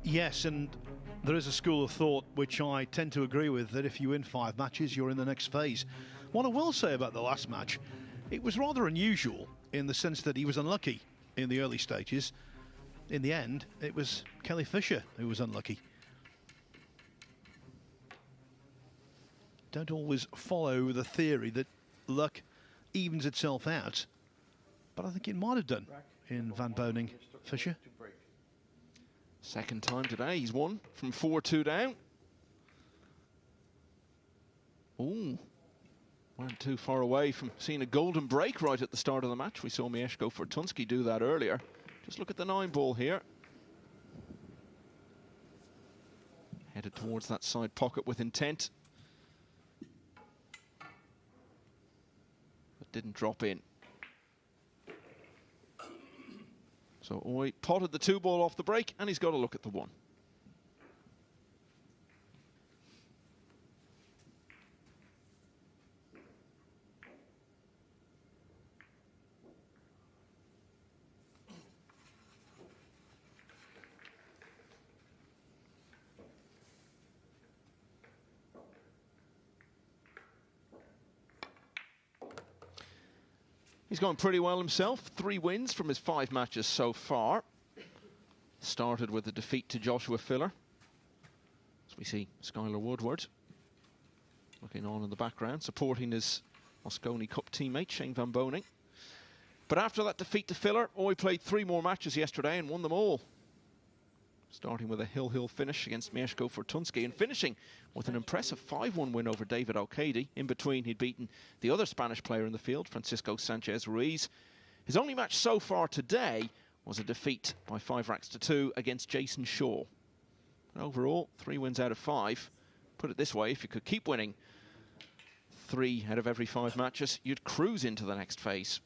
Yes, and there is a school of thought which I tend to agree with, that if you win 5 matches, you're in the next phase. What I will say about the last match, it was rather unusual in the sense that he was unlucky in the early stages. In the end, it was Kelly Fisher who was unlucky. Don't always follow the theory that luck evens itself out, but I think it might have done in Van Boening Fisher. Second time today, he's won from 4-2 down. Ooh, weren't too far away from seeing a golden break right at the start of the match. We saw Mieszko Fortunski do that earlier. Just look at the 9 ball here. Headed towards that side pocket with intent. But didn't drop in. So Oy potted the 2 ball off the break, and he's got a look at the 1. He's going pretty well himself. 3 wins from his 5 matches so far. Started with a defeat to Joshua Filler. As we see Skylar Woodward looking on in the background, supporting his Mosconi Cup teammate Shane Van Boening. But after that defeat to Filler, Oy played 3 more matches yesterday and won them all. Starting with a hill finish against Mieszko Fortunski and finishing with an impressive 5-1 win over David Alcade. In between, he'd beaten the other Spanish player in the field, Francisco Sanchez Ruiz. His only match so far today was a defeat by 5 racks to 2 against Jason Shaw. But overall, 3 wins out of 5. Put it this way, if you could keep winning 3 out of every 5 matches, you'd cruise into the next phase.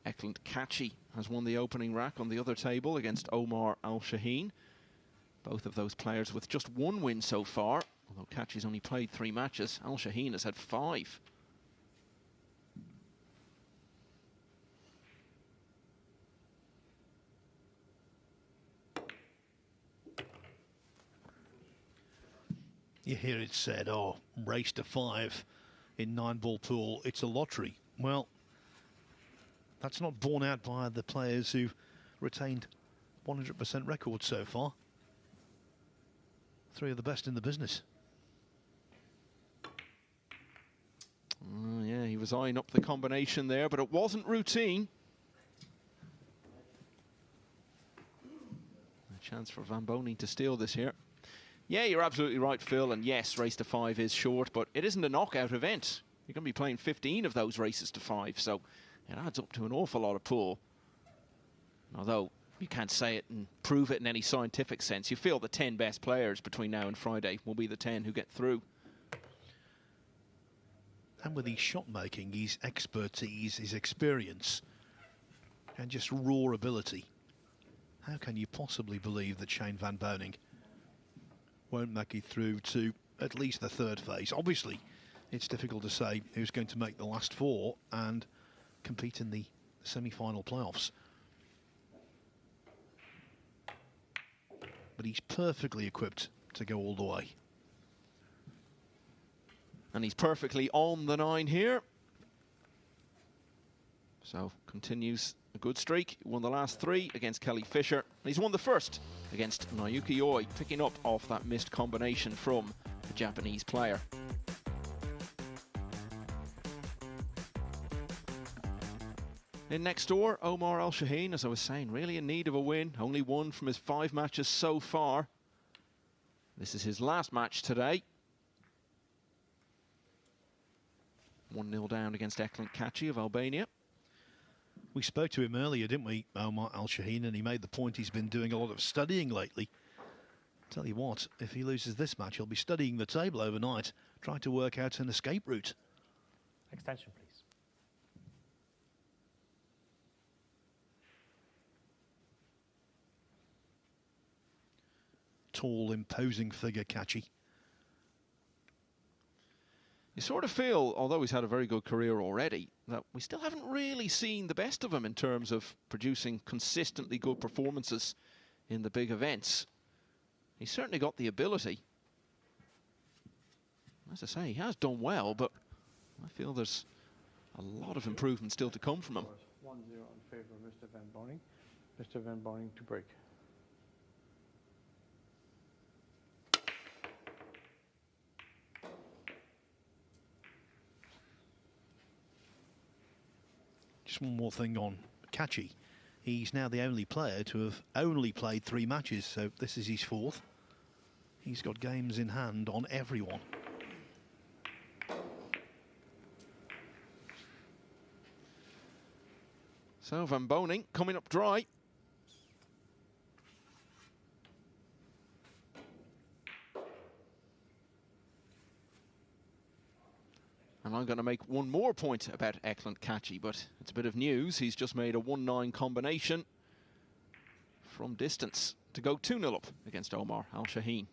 Eklund Kachi has won the opening rack on the other table against Omar Al-Shaheen. Both of those players with just 1 win so far, although Kachi's only played 3 matches. Al-Shaheen has had 5. You hear it said, oh, race to 5 in 9-ball pool, it's a lottery. Well, that's not borne out by the players who've retained 100% records so far. 3 of the best in the business. Yeah, he was eyeing up the combination there, but it wasn't routine. A chance for Van Boening to steal this here. Yeah, you're absolutely right, Phil, and yes, race to 5 is short, but it isn't a knockout event. You're going to be playing 15 of those races to 5, so it adds up to an awful lot of pool. Although you can't say it and prove it in any scientific sense. You feel the 10 best players between now and Friday will be the 10 who get through. And with his shot making, his expertise, his experience, and just raw ability, how can you possibly believe that Shane Van Boening won't make it through to at least the 3rd phase? Obviously, it's difficult to say who's going to make the last 4 and compete in the semi-final playoffs. But he's perfectly equipped to go all the way. And he's perfectly on the 9 here. So continues a good streak. He won the last 3 against Kelly Fisher. And he's won the first against Naoyuki Oy, picking up off that missed combination from the Japanese player. In next door, Omar Al-Shaheen, as I was saying, really in need of a win. Only 1 from his 5 matches so far. This is his last match today. 1-0 down against Eklund Kachi of Albania. We spoke to him earlier, didn't we, Omar Al-Shaheen, and he made the point he's been doing a lot of studying lately. Tell you what, if he loses this match, he'll be studying the table overnight, trying to work out an escape route. Extension, please. Tall, imposing figure, Kachi. You sort of feel, although he's had a very good career already, that we still haven't really seen the best of him in terms of producing consistently good performances in the big events. He's certainly got the ability. As I say, he has done well, but I feel there's a lot of improvement still to come from him. 1-0 in favour of Mr. Van Boening. Mr. Van Boening to break. Just one more thing on Kachi. He's now the only player to have only played 3 matches, so this is his 4th. He's got games in hand on everyone. So Van Boening coming up dry. And I'm going to make one more point about Eklund Kachi, but it's a bit of news. He's just made a 1-9 combination from distance to go 2-0 up against Omar Al-Shaheen.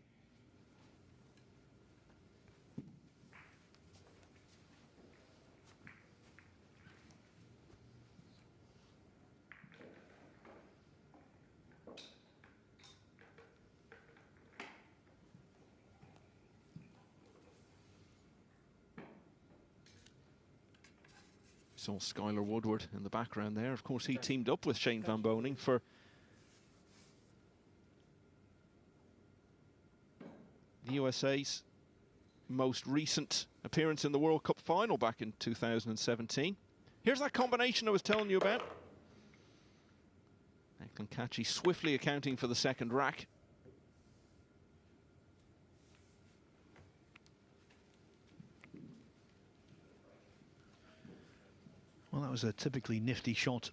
Saw Skylar Woodward in the background there. Of course, he teamed up with Shane Van Boening for the USA's most recent appearance in the World Cup final back in 2017. Here's that combination I was telling you about. Eklund Kachi swiftly accounting for the second rack. Well, that was a typically nifty shot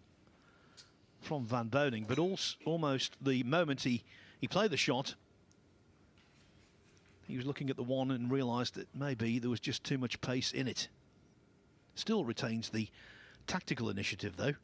from Van Boening, but also almost the moment he played the shot, he was looking at the one and realised that maybe there was just too much pace in it. Still retains the tactical initiative, though.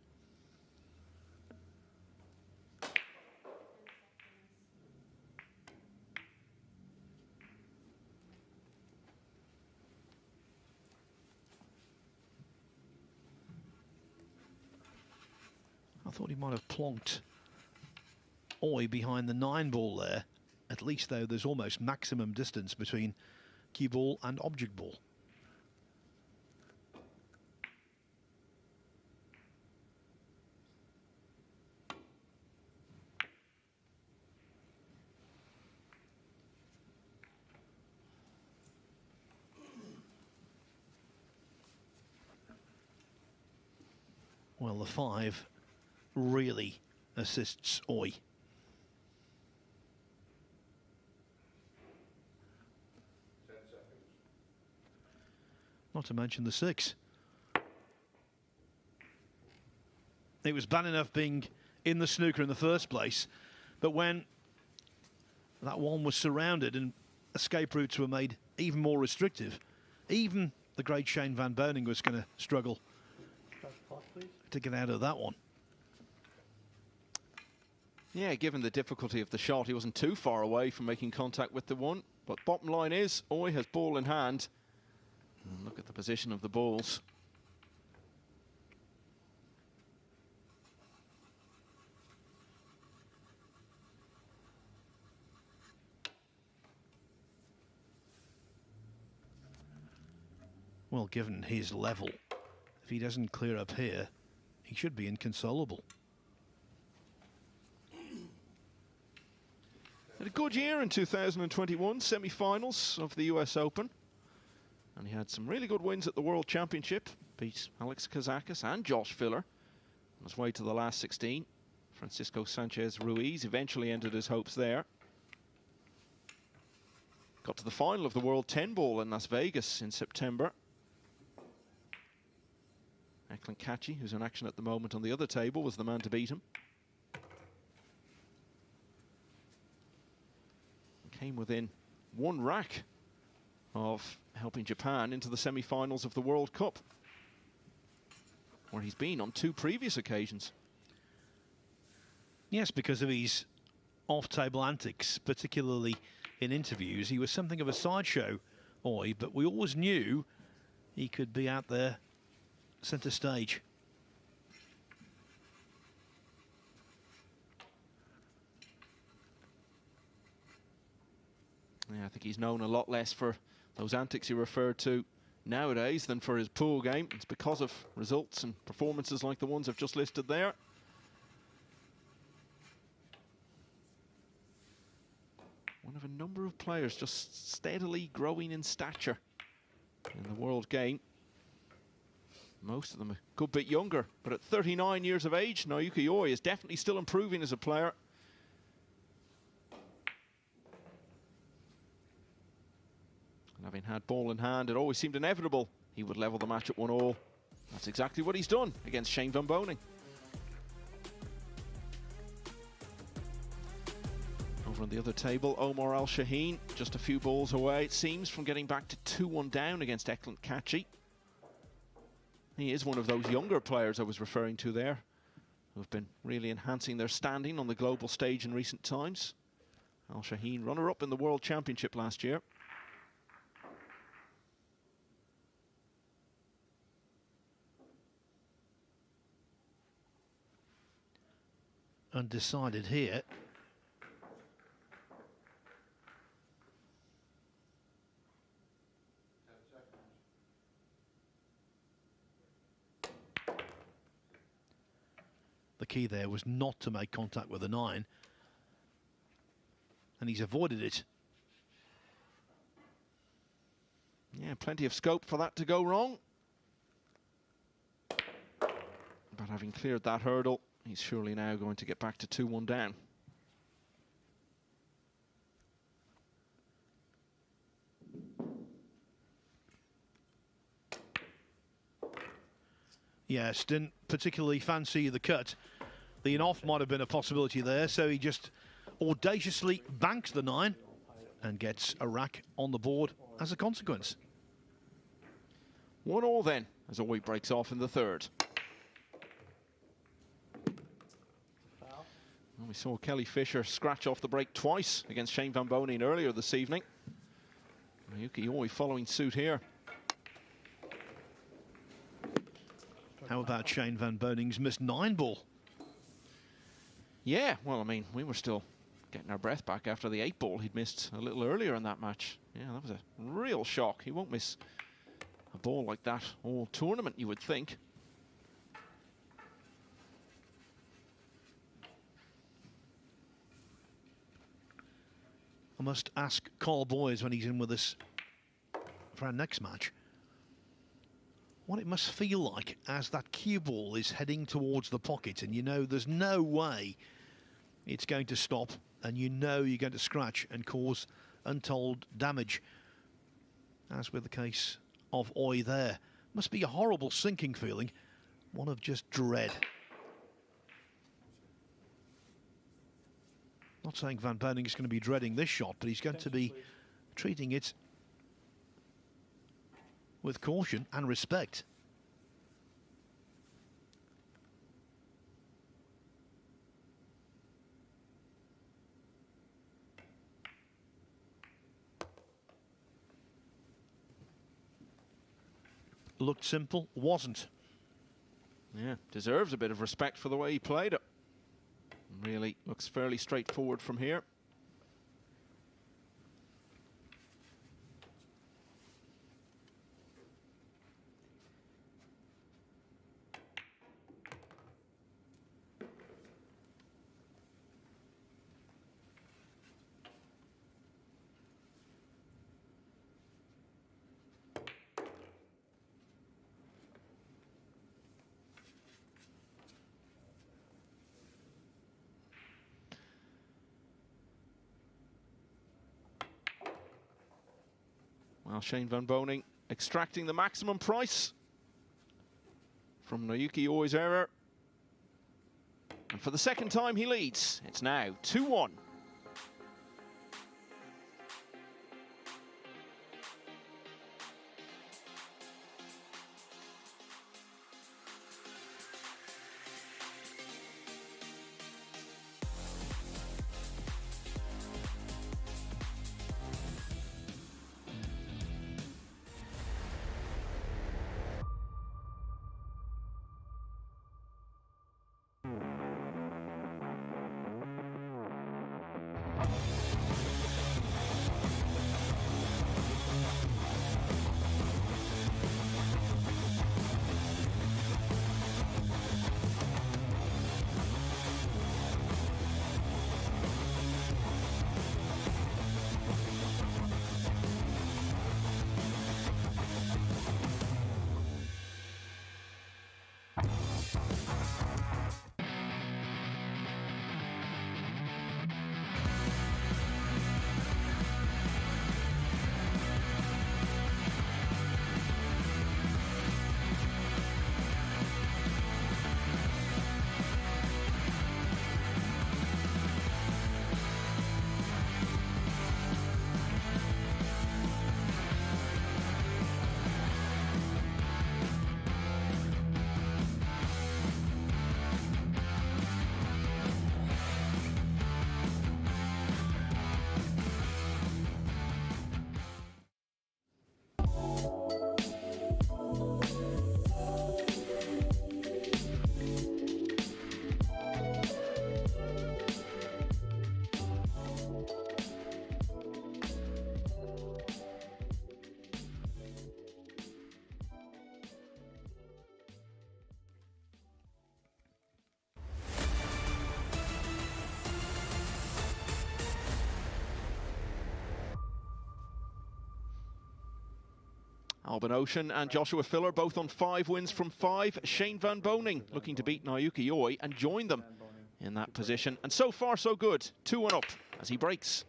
I thought he might have plonked Oy behind the 9 ball there. At least, though, there's almost maximum distance between cue ball and object ball. Well, the 5 really assists Oy. Not to mention the 6. It was bad enough being in the snooker in the first place, but when that one was surrounded and escape routes were made even more restrictive, even the great Shane Van Boening was going to struggle to get out of that one. Yeah, given the difficulty of the shot, he wasn't too far away from making contact with the one. But bottom line is, Oy has ball in hand. And look at the position of the balls. Well, given his level, if he doesn't clear up here, he should be inconsolable. Had a good year in 2021, semi-finals of the US Open. And he had some really good wins at the World Championship. Beat Alex Kazakis and Josh Filler on his way to the last 16. Francisco Sanchez Ruiz eventually ended his hopes there. Got to the final of the World 10 Ball in Las Vegas in September. Eklund Kachi, who's in action at the moment on the other table, was the man to beat him. Came within 1 rack of helping Japan into the semi-finals of the World Cup. where he's been on 2 previous occasions. Yes, because of his off-table antics, particularly in interviews. He was something of a sideshow, Oy, but we always knew he could be out there centre stage. Yeah, I think he's known a lot less for those antics you referred to nowadays than for his pool game. It's because of results and performances like the ones I've just listed there. One of a number of players just steadily growing in stature in the world game. Most of them a good bit younger, but at 39 years of age, Naoyuki is definitely still improving as a player. And having had ball in hand, it always seemed inevitable he would level the match at 1-1. That's exactly what he's done against Shane van Boening. Over on the other table, Omar Al-Shaheen, just a few balls away, it seems, from getting back to 2-1 down against Eklant Kachi. He is one of those younger players I was referring to there, who have been really enhancing their standing on the global stage in recent times. Al-Shaheen, runner-up in the World Championship last year. Undecided here. The key there was not to make contact with the 9. And he's avoided it. Yeah, plenty of scope for that to go wrong. But having cleared that hurdle, he's surely now going to get back to 2-1 down. Yes, didn't particularly fancy the cut. The in-off might have been a possibility there, so he just audaciously banks the 9 and gets a rack on the board as a consequence. 1-1 then, as Oy breaks off in the third. Well, we saw Kelly Fisher scratch off the break twice against Shane van Boening earlier this evening. Naoyuki Oy following suit here. How about Shane van Boning's missed 9 ball? Yeah, well, I mean, we were still getting our breath back after the 8 ball he'd missed a little earlier in that match. Yeah, that was a real shock. He won't miss a ball like that all tournament, you would think. I must ask Carl Boys when he's in with us for our next match what it must feel like as that cue ball is heading towards the pocket and you know there's no way it's going to stop and you know you're going to scratch and cause untold damage, as with the case of Oy there. Must be a horrible sinking feeling, one of just dread. Not saying Van Boening is going to be dreading this shot, but he's going to be treating it with caution and respect. Looked simple, wasn't. Yeah, deserves a bit of respect for the way he played it. Really looks fairly straightforward from here. Well, Shane van Boening extracting the maximum price from Naoyuki Oy's error. And for the second time he leads. It's now 2-1. Albin Ocean and Joshua Filler both on 5 wins from 5. Shane Van Boening looking to beat Naoyuki Oi and join them in that position. And so far, so good. 2-1 up as he breaks.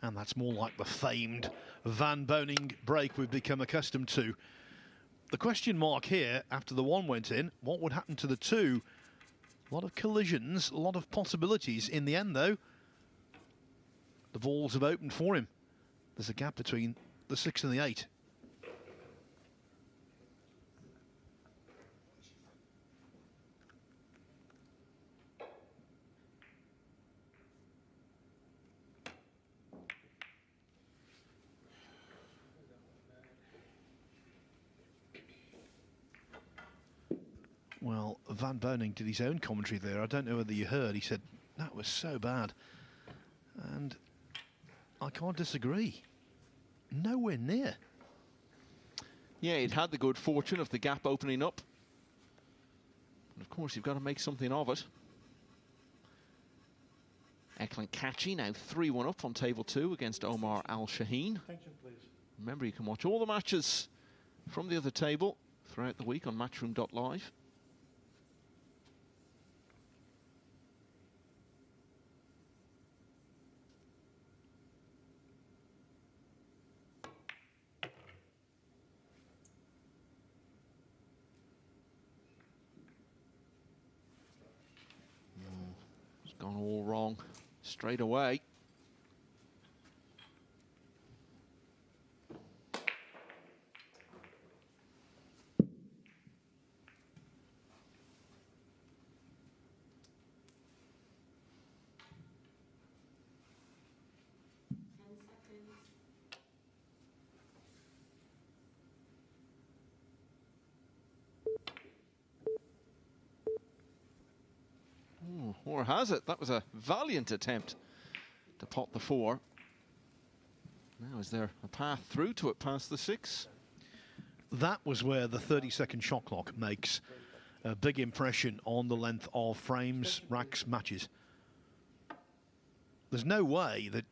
And that's more like the famed Van Boening break we've become accustomed to. The question mark here, after the 1 went in, what would happen to the 2? A lot of collisions, a lot of possibilities. In the end, though, the balls have opened for him. There's a gap between the 6 and the 8. Well, Van Boening did his own commentary there. I don't know whether you heard. He said, that was so bad. And I can't disagree. Nowhere near. Yeah, he'd had the good fortune of the gap opening up. And of course, you've got to make something of it. Eklan Kachi now 3-1 up on table 2 against Omar Al-Shaheen. Remember, you can watch all the matches from the other table throughout the week on Matchroom.live. It's gone all wrong straight away. Or has it? That was a valiant attempt to pot the 4. Now, is there a path through to it past the 6? That was where the 30-second shot clock makes a big impression on the length of frames, racks, matches. There's no way that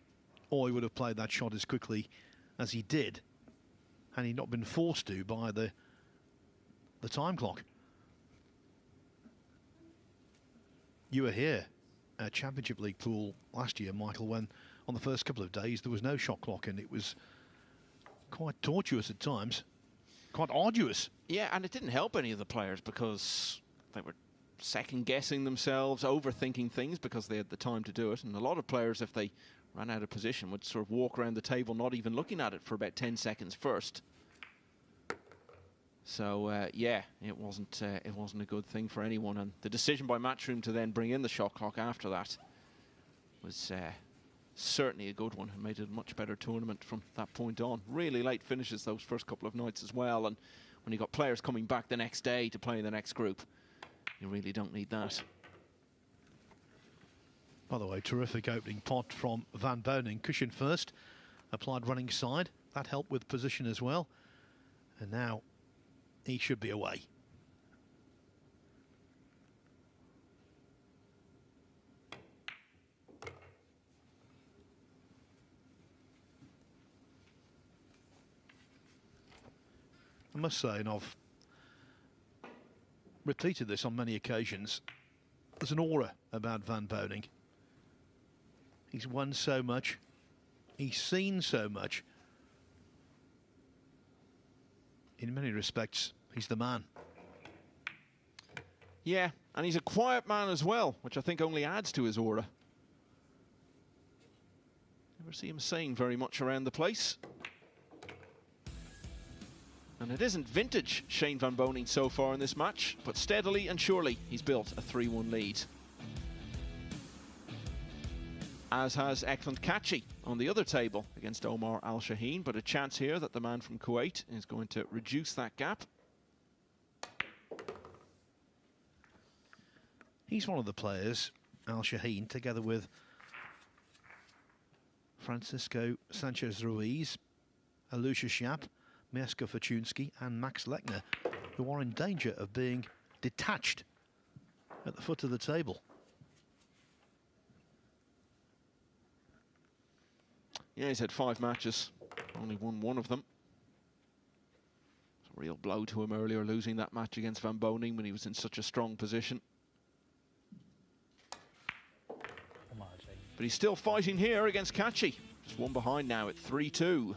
Oi would have played that shot as quickly as he did had he not been forced to by the time clock. You were here at Championship League pool last year, Michael, when on the first couple of days there was no shot clock and it was quite tortuous at times, quite arduous. Yeah, and it didn't help any of the players because they were second-guessing themselves, overthinking things because they had the time to do it. And a lot of players, if they ran out of position, would sort of walk around the table not even looking at it for about 10 seconds first. So, yeah, it wasn't a good thing for anyone. And the decision by Matchroom to then bring in the shot clock after that was certainly a good one and made it a much better tournament from that point on. Really late finishes those first couple of nights as well. And when you got players coming back the next day to play in the next group, you really don't need that. By the way, terrific opening pot from Van Boening. Cushion first, applied running side. That helped with position as well. And now he should be away. I must say, and I've repeated this on many occasions, there's an aura about Van Boening. He's won so much. He's seen so much. In many respects, he's the man. Yeah, and he's a quiet man as well, which I think only adds to his aura. Never see him saying very much around the place. And it isn't vintage Shane Van Boening so far in this match, but steadily and surely he's built a 3-1 lead. As has Eklan Kachi on the other table against Omar Al-Shaheen, but a chance here that the man from Kuwait is going to reduce that gap. He's one of the players, Al-Shaheen, together with Francisco Sanchez-Ruiz, Alusha Shap, Mieszko Fortuński and Max Lechner, who are in danger of being detached at the foot of the table. Yeah, he's had 5 matches, only won 1 of them. It's a real blow to him earlier, losing that match against Van Boening when he was in such a strong position. But he's still fighting here against Kachi. Just 1 behind now at 3-2.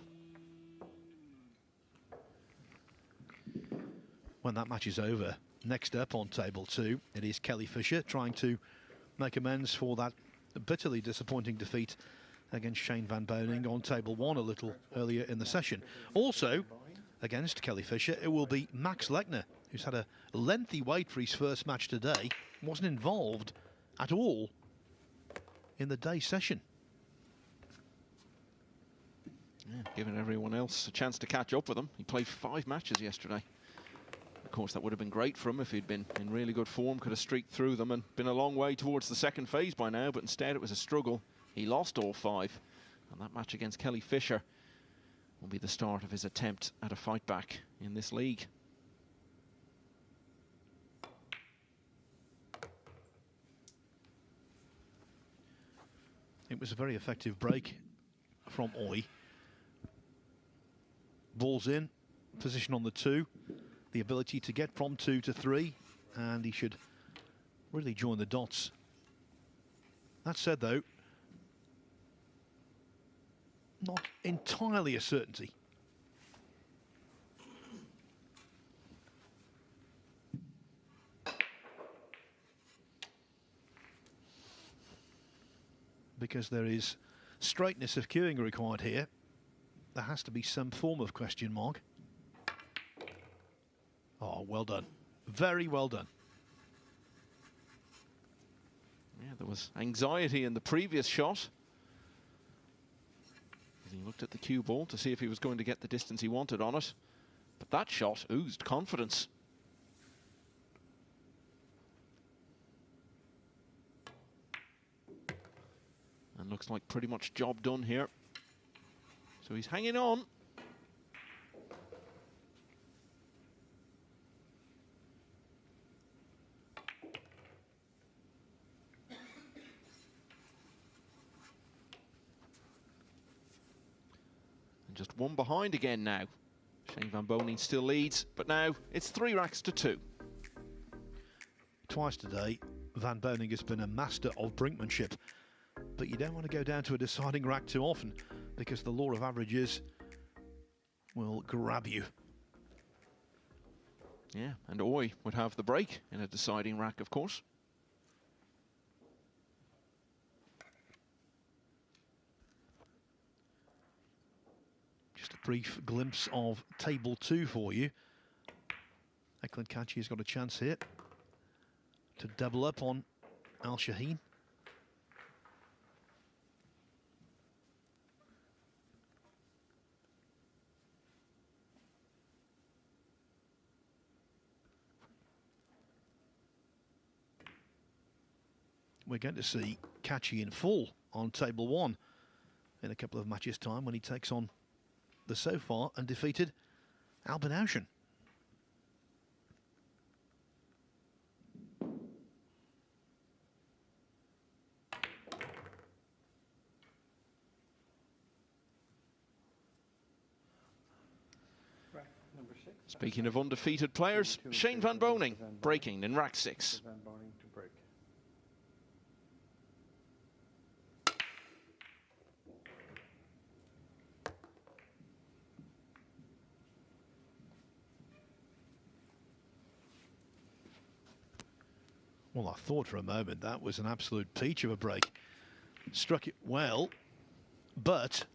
When that match is over, next up on table 2, it is Kelly Fisher trying to make amends for that bitterly disappointing defeat against Shane Van Boening on table 1 a little earlier in the session. Also, against Kelly Fisher, it will be Max Lechner, who's had a lengthy wait for his first match today, wasn't involved at all in the day session. Yeah, giving everyone else a chance to catch up with him. He played 5 matches yesterday. Of course, that would have been great for him if he'd been in really good form, could have streaked through them and been a long way towards the second phase by now, but instead it was a struggle. He lost all 5, and that match against Kelly Fisher will be the start of his attempt at a fight back in this league. It was a very effective break from Oy. Balls in, position on the 2, the ability to get from 2 to 3, and he should really join the dots. That said, though, not entirely a certainty. Because there is straightness of cueing required here. There has to be some form of question mark. Oh, well done. Very well done. Yeah, there was anxiety in the previous shot. He looked at the cue ball to see if he was going to get the distance he wanted on it. But that shot oozed confidence. And looks like pretty much job done here. So he's hanging on. And just 1 behind again now. Shane Van Boening still leads, but now it's 3 racks to 2. Twice today, Van Boening has been a master of brinkmanship. But you don't want to go down to a deciding rack too often, because the law of averages will grab you. Yeah, and Oy would have the break in a deciding rack, of course. Just a brief glimpse of table 2 for you. Eklund Kachi has got a chance here to double up on Al Shaheen. We're going to see Kachi in full on table 1 in a couple of matches' time when he takes on the so far undefeated Albin Ocean. Rack number 6. Speaking of undefeated players, Shane Van Boening breaking in rack 6. Van Boening to break. Well, I thought for a moment that was an absolute peach of a break. Struck it well, but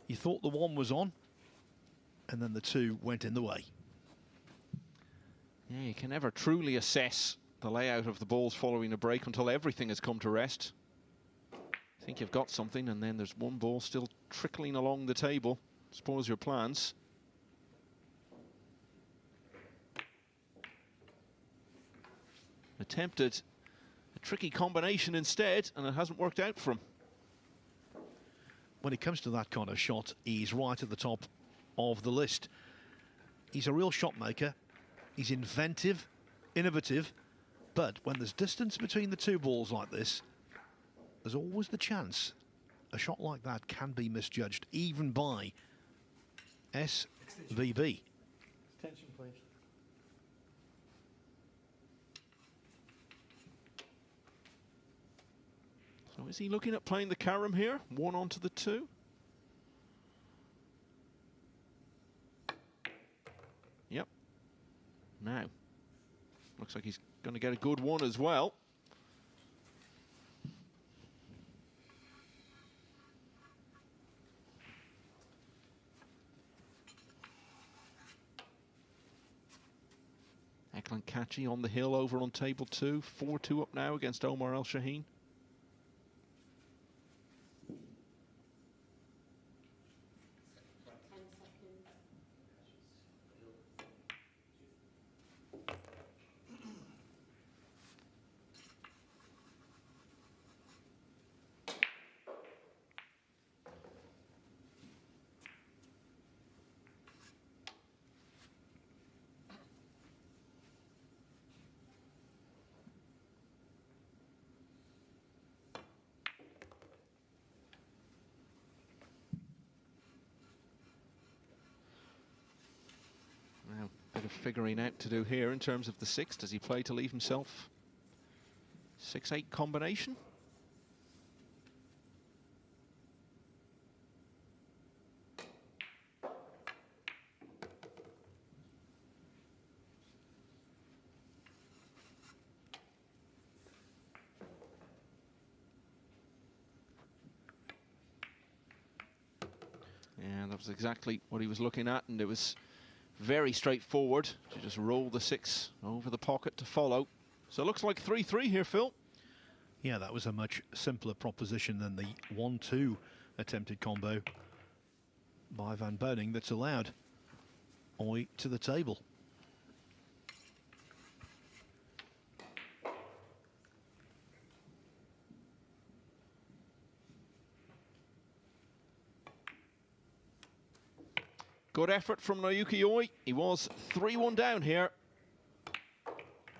you thought the 1 was on, and then the 2 went in the way. Yeah, you can never truly assess the layout of the balls following a break until everything has come to rest. You think you've got something, and then there's 1 ball still trickling along the table. Spoils your plans. Attempted a tricky combination instead, and it hasn't worked out for him. When it comes to that kind of shot, he's right at the top of the list. He's a real shot maker. He's inventive, innovative, but when there's distance between the 2 balls like this, there's always the chance a shot like that can be misjudged, even by SVB. Attention, please. So is he looking at playing the carom here? 1 onto the 2. Yep. Now, looks like he's going to get a good one as well. Catchy on the hill over on table 2. 4-2 up now against Omar Al Shaheen. Bit of figuring out to do here in terms of the 6. Does he play to leave himself 6-8 combination? Yeah, that was exactly what he was looking at, and it was very straightforward to just roll the 6 over the pocket to follow. So it looks like 3-3 here, Phil. Yeah, that was a much simpler proposition than the 1-2 attempted combo by Van Boening that's allowed Oy to the table. Good effort from Naoyuki Oy. He was 3-1 down here.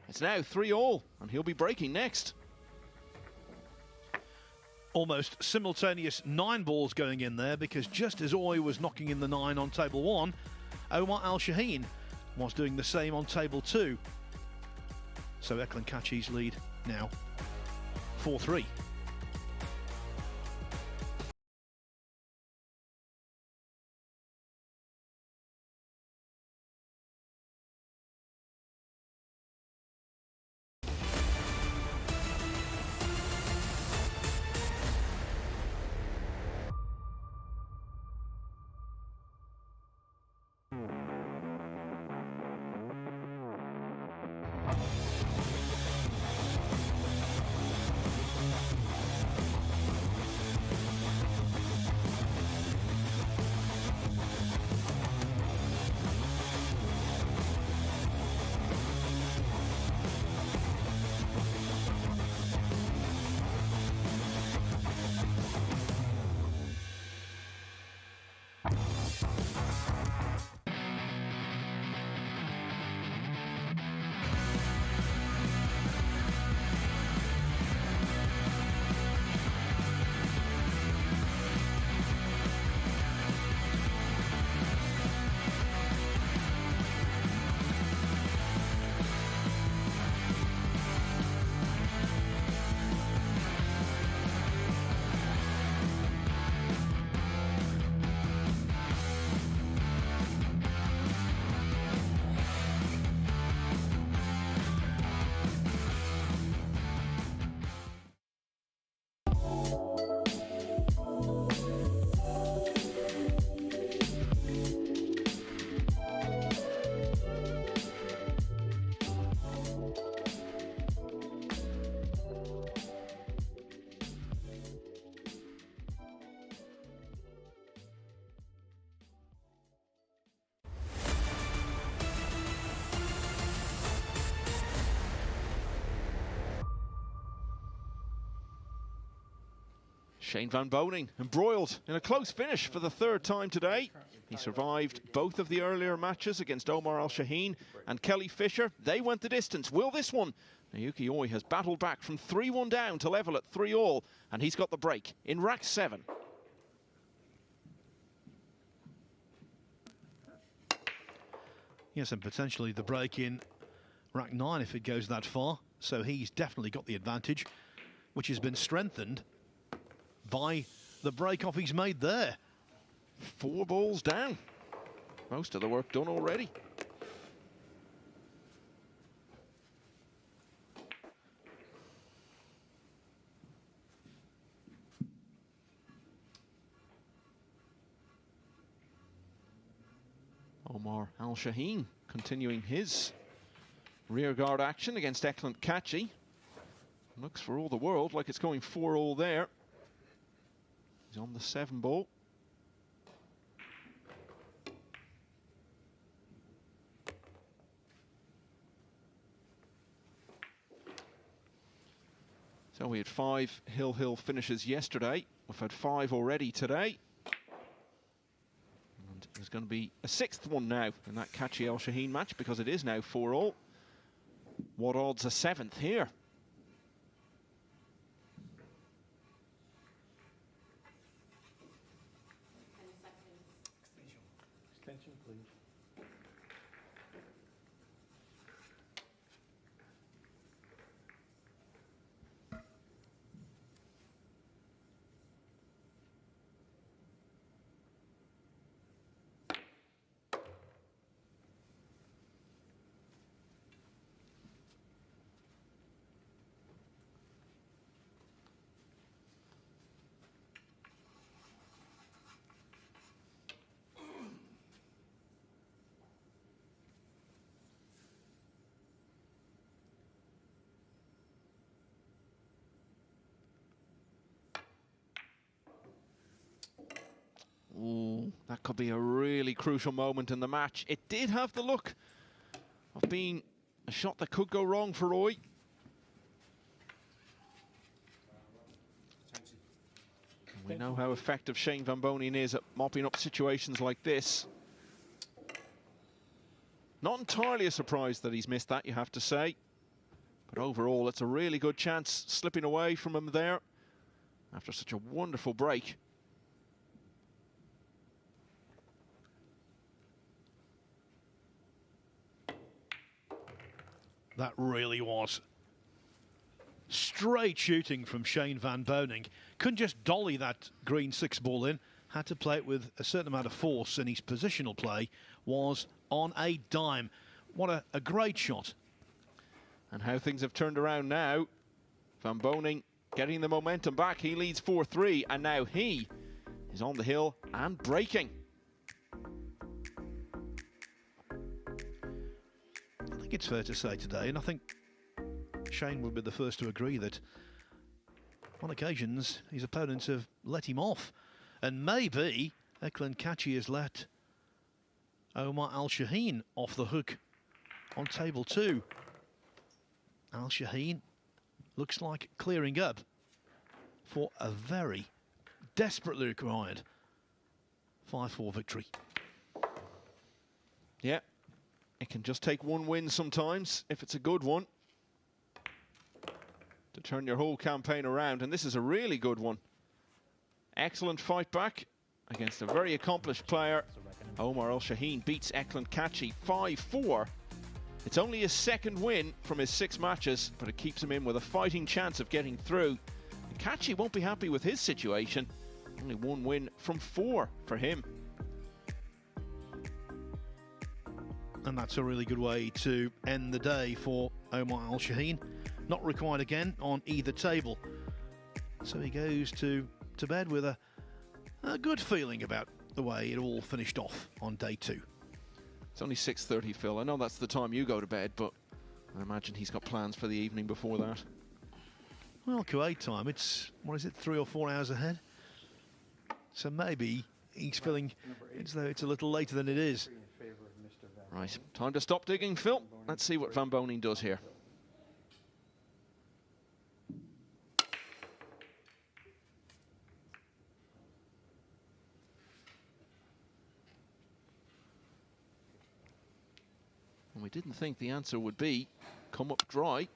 It's now 3-all, and he'll be breaking next. Almost simultaneous 9 balls going in there, because just as Oy was knocking in the 9 on table 1, Omar Al Shaheen was doing the same on table 2. So Eklan Kachi's lead now 4-3. Shane Van Boening embroiled in a close finish for the 3rd time today. He survived both of the earlier matches against Omar Al Shaheen and Kelly Fisher. They went the distance. Will this one? Naoyuki Oy has battled back from 3-1 down to level at 3-all, and he's got the break in rack 7. Yes, and potentially the break in rack 9 if it goes that far. So he's definitely got the advantage, which has been strengthened by the break-off he's made there. 4 balls down. Most of the work done already. Omar Al-Shaheen continuing his rearguard action against Eklund Kachi. Looks for all the world like it's going 4-all there. He's on the 7 ball. So we had 5 Hill finishes yesterday. We've had 5 already today. And there's going to be a 6th one now in that Kachi Al-Shaheen match because it is now 4-all. What odds a 7th here? Extension, please. Ooh, that could be a really crucial moment in the match. It did have the look of being a shot that could go wrong for Roy. And we know how effective Shane Van Boening is at mopping up situations like this. Not entirely a surprise that he's missed that, you have to say. But overall, it's a really good chance slipping away from him there after such a wonderful break. That really was straight shooting from Shane Van Boening. Couldn't just dolly that green 6 ball in. Had to play it with a certain amount of force, and his positional play was on a dime. What a great shot. And how things have turned around now. Van Boening getting the momentum back. He leads 4-3, and now he is on the hill and breaking. I think it's fair to say today, and I think Shane would be the first to agree, that on occasions his opponents have let him off. And maybe Eklund Kachi has let Omar Al-Shaheen off the hook on table 2. Al-Shaheen looks like clearing up for a very desperately required 5-4 victory. Yeah, it can just take one win sometimes, if it's a good one, to turn your whole campaign around. And this is a really good one. Excellent fight back against a very accomplished player. Omar Al-Shaheen beats Eklund Kachi 5-4. It's only his 2nd win from his 6 matches, but it keeps him in with a fighting chance of getting through. And Kachi won't be happy with his situation. Only 1 win from 4 for him. And that's a really good way to end the day for Omar Al-Shaheen. Not required again on either table. So he goes to bed with a good feeling about the way it all finished off on day 2. It's only 6:30, Phil. I know that's the time you go to bed, but I imagine he's got plans for the evening before that. Well, Kuwait time, it's, what is it, 3 or 4 hours ahead? So maybe he's feeling as though it's a little later than it is. Right, time to stop digging, Phil. Let's see what Van Boening does here. And we didn't think the answer would be come up dry.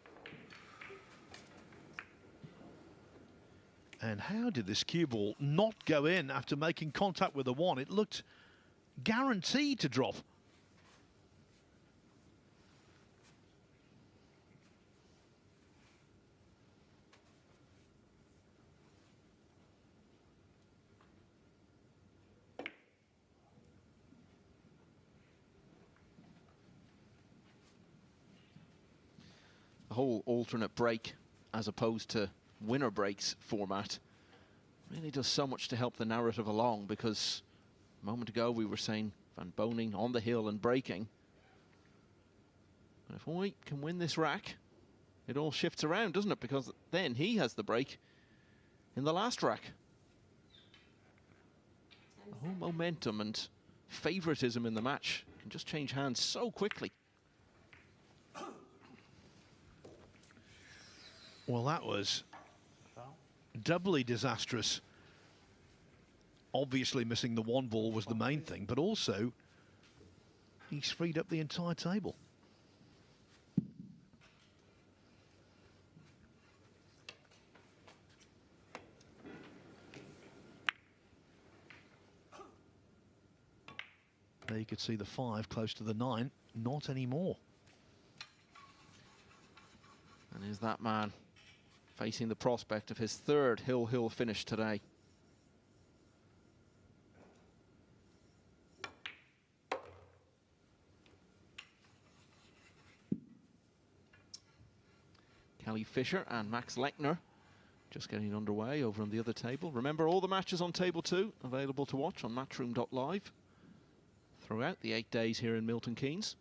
And how did this cue ball not go in after making contact with the 1? It looked guaranteed to drop. whole alternate break as opposed to winner breaks format really does so much to help the narrative along, because a moment ago we were saying Van Boening on the hill and breaking. And if Hoy can win this rack, it all shifts around, doesn't it? Because then he has the break in the last rack. The whole momentum and favoritism in the match can just change hands so quickly. Well, that was doubly disastrous. Obviously missing the one ball was the main thing, but also he's freed up the entire table. There you could see the 5 close to the 9, not anymore. And is that man facing the prospect of his third hill finish today. Kelly Fisher and Max Lechner just getting underway over on the other table. Remember, all the matches on table 2 available to watch on Matchroom.live throughout the 8 days here in Milton Keynes.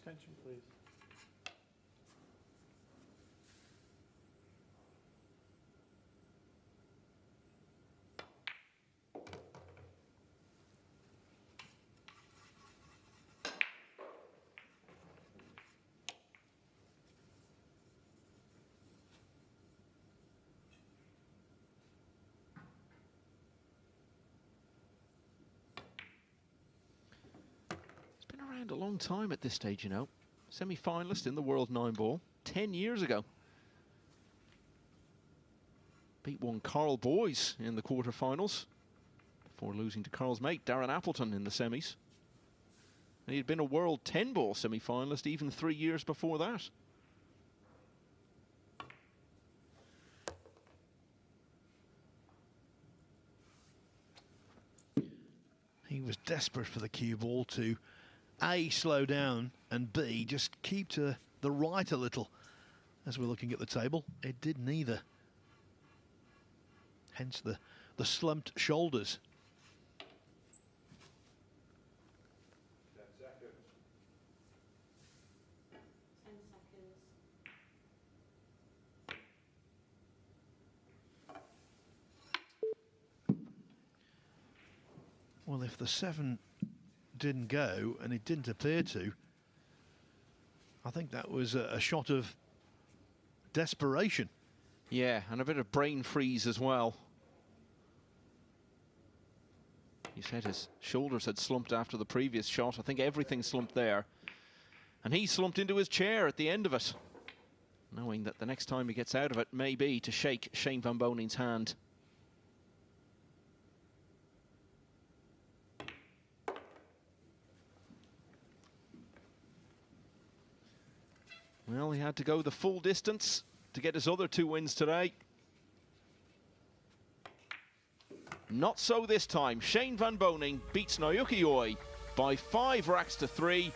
Extension, please. It's been around a long time at this stage, you know. Semi-finalist in the World 9-ball 10 years ago. Beat one Carl Boys in the quarterfinals before losing to Carl's mate Darren Appleton in the semis. And he'd been a World 10-ball semi-finalist even 3 years before that. He was desperate for the cue ball to A, slow down, and B, just keep to the right a little. As we're looking at the table, it did neither. Hence the slumped shoulders. 10 seconds. 10 seconds. Well, if the 7 didn't go, and it didn't appear to, I think that was a shot of desperation. Yeah, and a bit of brain freeze as well. He said his shoulders had slumped after the previous shot. I think everything slumped there. And he slumped into his chair at the end of it, knowing that the next time he gets out of it may be to shake Shane Van Boning's hand. Well, he had to go the full distance to get his other 2 wins today. Not so this time. Shane Van Boning beats Naoyuki by 5 racks to 3.